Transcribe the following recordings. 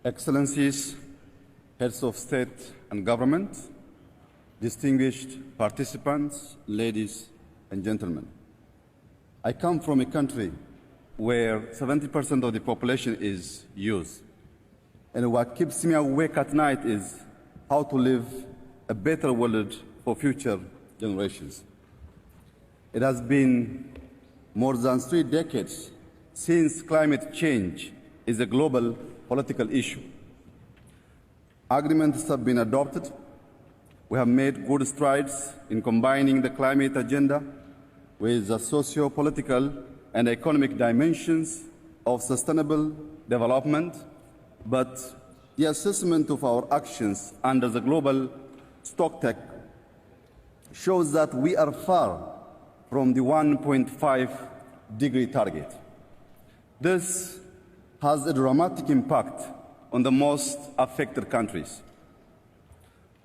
Excellencies, heads of state and government, distinguished participants, ladies and gentlemen. I come from a country where 70% of the population is youth. And what keeps me awake at night is how to live a better world for future generations. It has been more than 3 decades since climate change is a global political issue. Agreements have been adopted. We have made good strides in combining the climate agenda with the socio-political and economic dimensions of sustainable development, but the assessment of our actions under the global stocktake shows that we are far from the 1.5-degree target. This has a dramatic impact on the most affected countries.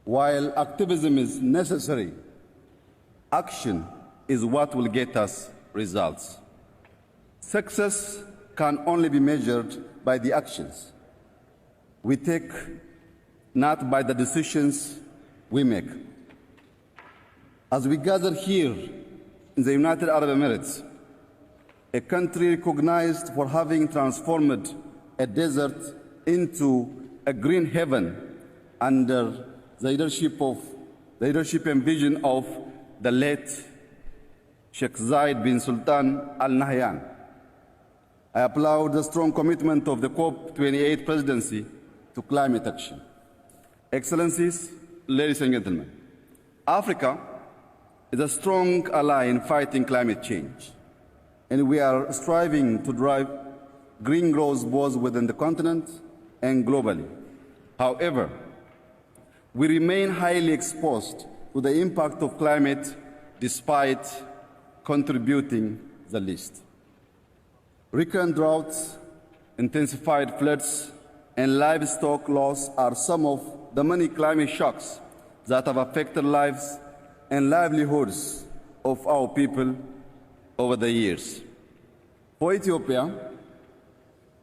While activism is necessary, action is what will get us results. Success can only be measured by the actions we take, not by the decisions we make. As we gather here in the United Arab Emirates, a country recognized for having transformed a desert into a green heaven under the leadership and vision of the late Sheikh Zayed bin Sultan Al Nahyan. I applaud the strong commitment of the COP28 presidency to climate action. Excellencies, ladies and gentlemen, Africa is a strong ally in fighting climate change, and we are striving to drive green growth both within the continent and globally. However, we remain highly exposed to the impact of climate despite contributing the least. Recurrent droughts, intensified floods, and livestock loss are some of the many climate shocks that have affected lives and livelihoods of our people over the years. For Ethiopia,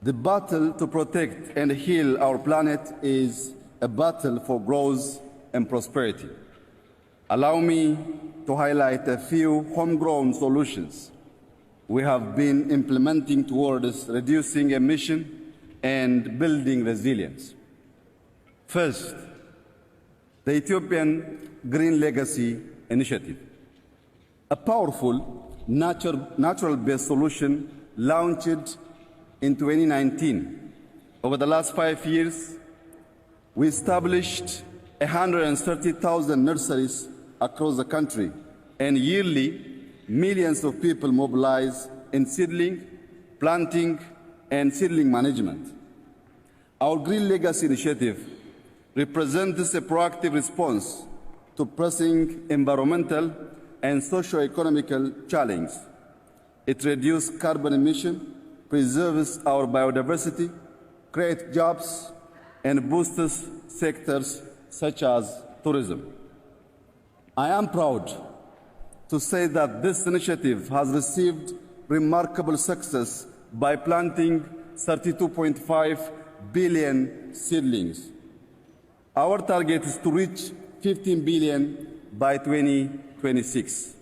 the battle to protect and heal our planet is a battle for growth and prosperity. Allow me to highlight a few homegrown solutions we have been implementing towards reducing emission and building resilience. First, the Ethiopian Green Legacy Initiative, a powerful natural-based solution launched in 2019. Over the last 5 years, we established 130,000 nurseries across the country, and yearly millions of people mobilize in seedling, planting, and seedling management. Our Green Legacy Initiative represents a proactive response to pressing environmental and socio-economical challenges. It reduces carbon emission, preserves our biodiversity, creates jobs, and boosts sectors such as tourism. I am proud to say that this initiative has received remarkable success by planting 32.5 billion seedlings. Our target is to reach 15 billion by 2026.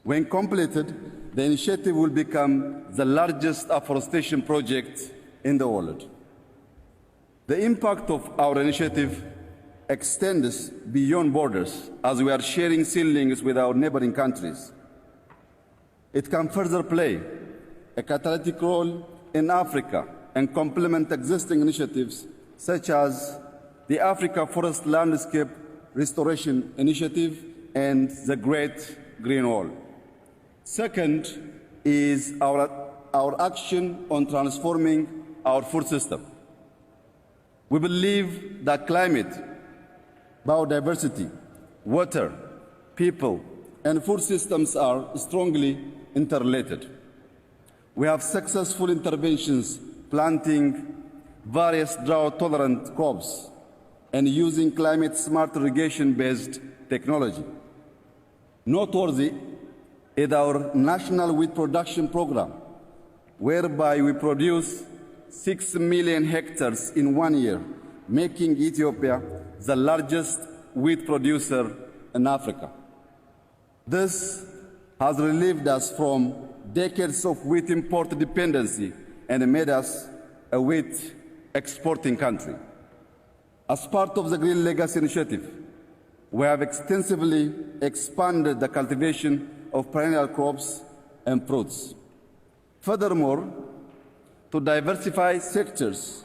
When completed, the initiative will become the largest afforestation project in the world. The impact of our initiative extends beyond borders as we are sharing seedlings with our neighboring countries. It can further play a catalytic role in Africa and complement existing initiatives such as the Africa Forest Landscape Restoration Initiative and the Great Green Wall. Second is our action on transforming our food system. We believe that climate, biodiversity, water, people, and food systems are strongly interrelated. We have successful interventions planting various drought-tolerant crops and using climate-smart irrigation-based technology. Noteworthy is our national wheat production program, whereby we produce 6 million hectares in 1 year, making Ethiopia the largest wheat producer in Africa. This has relieved us from decades of wheat import dependency and made us a wheat exporting country. As part of the Green Legacy Initiative, we have extensively expanded the cultivation of perennial crops and fruits. Furthermore, to diversify sectors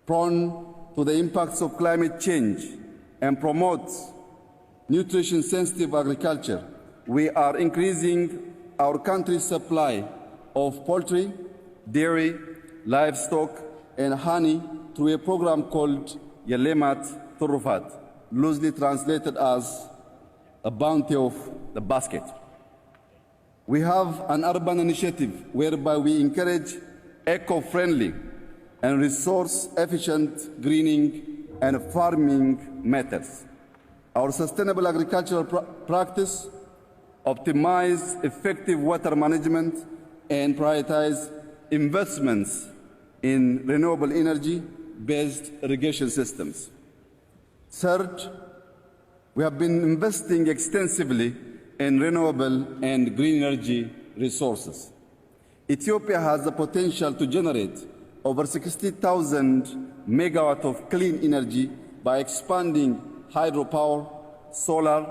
prone to the impacts of climate change and promote nutrition-sensitive agriculture, we are increasing our country's supply of poultry, dairy, livestock, and honey through a program called Yelemat Turufat, loosely translated as a bounty of the basket. We have an urban initiative whereby we encourage eco-friendly and resource-efficient greening and farming methods. Our sustainable agricultural practice optimize effective water management and prioritize investments in renewable energy-based irrigation systems. Third, we have been investing extensively in renewable and green energy resources. Ethiopia has the potential to generate over 60,000 megawatts of clean energy by expanding hydropower, solar,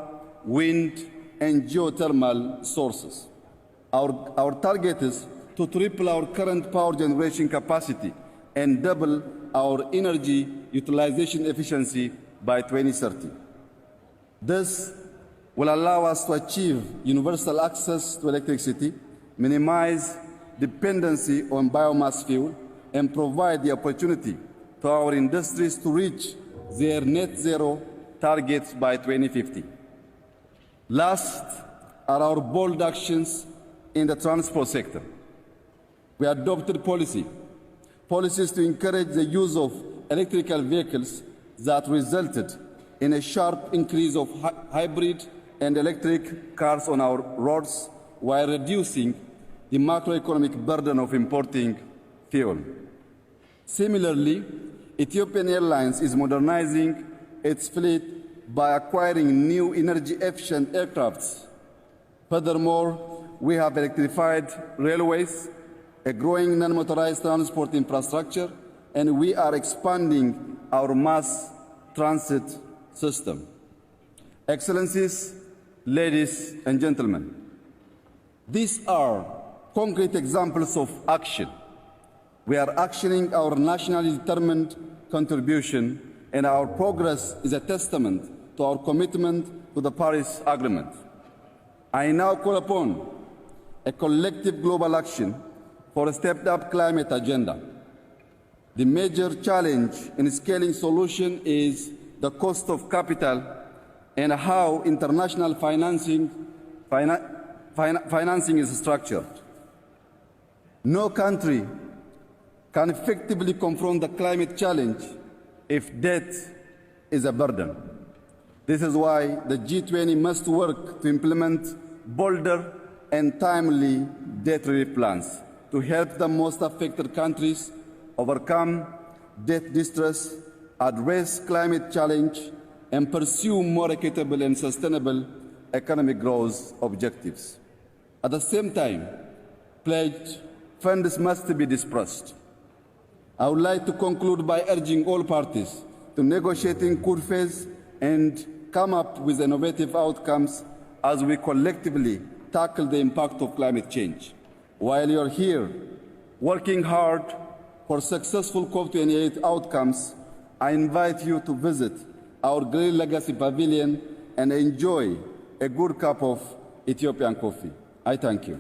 wind, and geothermal sources. Our target is to triple our current power generation capacity and double our energy utilization efficiency by 2030. This will allow us to achieve universal access to electricity, minimize dependency on biomass fuel, and provide the opportunity to our industries to reach their net zero targets by 2050. Last are our bold actions in the transport sector. We adopted policies to encourage the use of electrical vehicles that resulted in a sharp increase of hybrid and electric cars on our roads while reducing the macroeconomic burden of importing fuel. Similarly, Ethiopian Airlines is modernizing its fleet by acquiring new energy-efficient aircrafts. Furthermore, we have electrified railways, a growing non-motorized transport infrastructure, and we are expanding our mass transit system. Excellencies, ladies and gentlemen, these are concrete examples of action. We are actioning our nationally determined contribution, and our progress is a testament to our commitment to the Paris Agreement. I now call upon a collective global action for a stepped-up climate agenda. The major challenge in scaling solution is the cost of capital and how international financing is structured. No country can effectively confront the climate challenge if debt is a burden. This is why the G20 must work to implement bolder and timely debt relief plans to help the most affected countries overcome debt distress, address climate challenge, and pursue more equitable and sustainable economic growth objectives. At the same time, pledged funds must be dispersed. I would like to conclude by urging all parties to negotiate in good faith and come up with innovative outcomes as we collectively tackle the impact of climate change. While you're here working hard for successful COP28 outcomes, I invite you to visit our Green Legacy Pavilion and enjoy a good cup of Ethiopian coffee. I thank you.